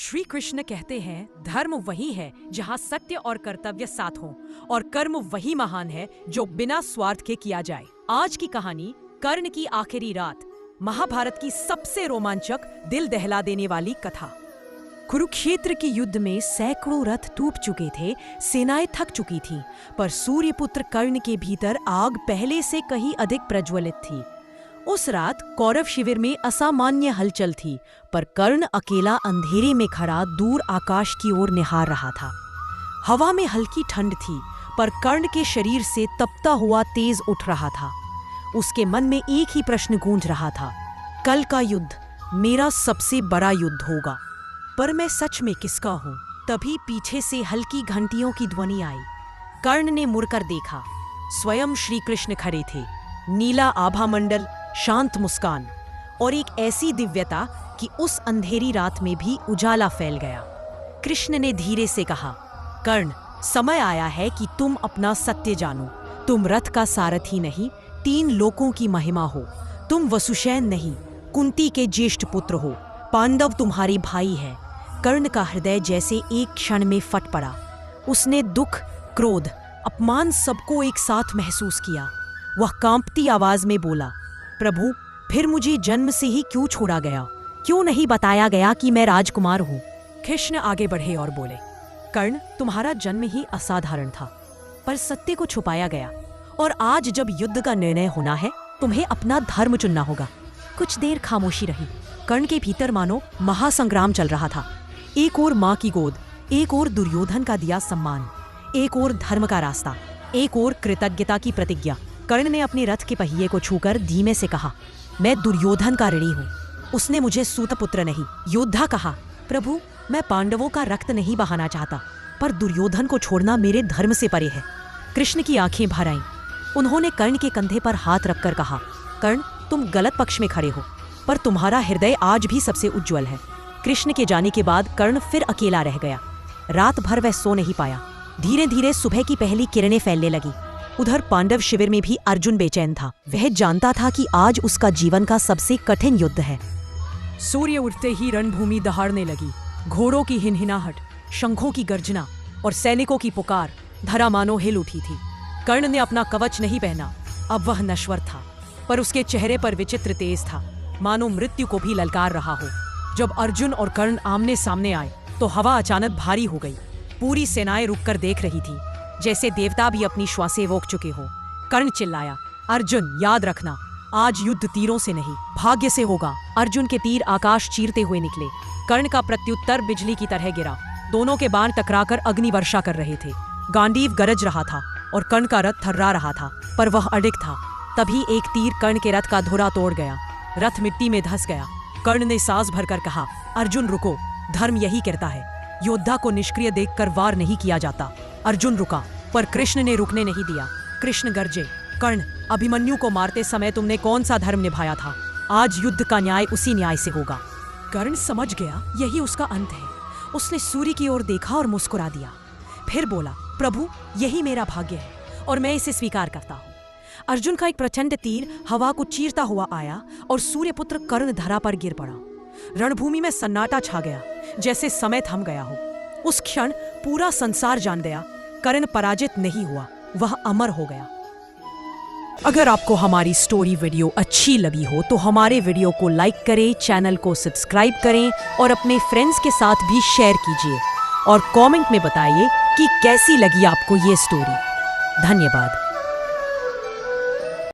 श्री कृष्ण कहते हैं, धर्म वही है जहाँ सत्य और कर्तव्य साथ हों, और कर्म वही महान है जो बिना स्वार्थ के किया जाए। आज की कहानी कर्ण की आखिरी रात, महाभारत की सबसे रोमांचक, दिल दहला देने वाली कथा। कुरुक्षेत्र के युद्ध में सैकड़ों रथ टूट चुके थे, सेनाएं थक चुकी थीं, पर सूर्यपुत्र कर्ण के भीतर आग पहले से कहीं अधिक प्रज्वलित थी। उस रात कौरव शिविर में असामान्य हलचल थी, पर कर्ण अकेला अंधेरे में खड़ा दूर आकाश की ओर निहार रहा था। हवा में हल्की ठंड थी, पर कर्ण के शरीर से तपता हुआ तेज उठ रहा था। उसके मन में एक ही प्रश्न गूंज रहा था, कल का युद्ध मेरा सबसे बड़ा युद्ध होगा, पर मैं सच में किसका हूँ? तभी पीछे से हल्की घंटियों की ध्वनि आई। कर्ण ने मुड़कर देखा, स्वयं श्री कृष्ण खड़े थे। नीला आभा मंडल, शांत मुस्कान और एक ऐसी दिव्यता कि उस अंधेरी रात में भी उजाला फैल गया। कृष्ण ने धीरे से कहा, कर्ण, समय आया है कि तुम अपना सत्य जानो। तुम रथ का सारथी नहीं, 3 लोकों की महिमा हो। तुम वसुशैन नहीं, कुंती के ज्येष्ठ पुत्र हो। पांडव तुम्हारे भाई है। कर्ण का हृदय जैसे एक क्षण में फट पड़ा। उसने दुख, क्रोध, अपमान सबको एक साथ महसूस किया। वह कांपती आवाज में बोला, प्रभु, फिर मुझे जन्म से ही क्यों छोड़ा गया? क्यों नहीं बताया गया कि मैं राजकुमार हूँ? कृष्ण आगे बढ़े और बोले, कर्ण, तुम्हारा जन्म ही असाधारण था, पर सत्य को छुपाया गया, और आज जब युद्ध का निर्णय होना है, तुम्हें अपना धर्म चुनना होगा। कुछ देर खामोशी रही। कर्ण के भीतर मानो महासंग्राम चल रहा था। एक ओर माँ की गोद, एक ओर दुर्योधन का दिया सम्मान, एक ओर धर्म का रास्ता, एक ओर कृतज्ञता की प्रतिज्ञा। कर्ण ने अपने रथ के पहिए को छूकर धीमे से कहा, मैं दुर्योधन का ऋणी हूँ। उसने मुझे सूतपुत्र नहीं, योद्धा कहा। प्रभु, मैं पांडवों का रक्त नहीं बहाना चाहता, पर दुर्योधन को छोड़ना मेरे धर्म से परे है। कृष्ण की आंखें भर आईं। उन्होंने कर्ण के कंधे पर हाथ रखकर कहा, कर्ण, तुम गलत पक्ष में खड़े हो, पर तुम्हारा हृदय आज भी सबसे उज्जवल है। कृष्ण के जाने के बाद कर्ण फिर अकेला रह गया। रात भर वह सो नहीं पाया। धीरे धीरे सुबह की पहली किरणें फैलने लगी। उधर पांडव शिविर में भी अर्जुन बेचैन था। वह जानता था कि आज उसका जीवन का सबसे कठिन युद्ध है। सूर्य उठते ही रणभूमि दहाड़ने लगी। घोड़ों की हिनहिनाहट, शंखों की गर्जना और सैनिकों की पुकार, धरा मानो हिल उठी थी। कर्ण ने अपना कवच नहीं पहना, अब वह नश्वर था, पर उसके चेहरे पर विचित्र तेज था, मानो मृत्यु को भी ललकार रहा हो। जब अर्जुन और कर्ण आमने सामने आए तो हवा अचानक भारी हो गई। पूरी सेनाएं रुककर देख रही थी, जैसे देवता भी अपनी श्वासें रोक चुके हो। कर्ण चिल्लाया, अर्जुन, याद रखना, आज युद्ध तीरों से नहीं, भाग्य से होगा। अर्जुन के तीर आकाश चीरते हुए निकले। कर्ण का प्रत्युत्तर बिजली की तरह गिरा। दोनों के बाण टकराकर अग्नि वर्षा कर रहे थे। गांडीव गरज रहा था और कर्ण का रथ थर्रा रहा था, पर वह अडिग था। तभी एक तीर कर्ण के रथ का धुरा तोड़ गया। रथ मिट्टी में धंस गया। कर्ण ने सांस भरकर कहा, अर्जुन रुको, धर्म यही कहता है, योद्धा को निष्क्रिय देखकर वार नहीं किया जाता। अर्जुन रुका, पर कृष्ण ने रुकने नहीं दिया। कृष्ण गरजे, कर्ण, अभिमन्यु को मारते समय तुमने कौन सा धर्म निभाया था? आज युद्ध का न्याय उसी न्याय से होगा। कर्ण समझ गया यही उसका अंत है। उसने सूर्य की ओर देखा और मुस्कुरा दिया। फिर बोला, प्रभु, यही मेरा भाग्य है और मैं इसे स्वीकार करता हूँ। अर्जुन का एक प्रचंड तीर हवा को चीरता हुआ आया और सूर्यपुत्र कर्ण धरा पर गिर पड़ा। रणभूमि में सन्नाटा छा गया, जैसे समय थम गया हो। उस क्षण पूरा संसार जान गया, कर्ण पराजित नहीं हुआ, वह अमर हो गया। अगर आपको हमारी स्टोरी वीडियो अच्छी लगी हो तो हमारे वीडियो को लाइक करें, चैनल को सब्सक्राइब करें और अपने फ्रेंड्स के साथ भी शेयर कीजिए, और कमेंट में बताइए कि कैसी लगी आपको ये स्टोरी। धन्यवाद।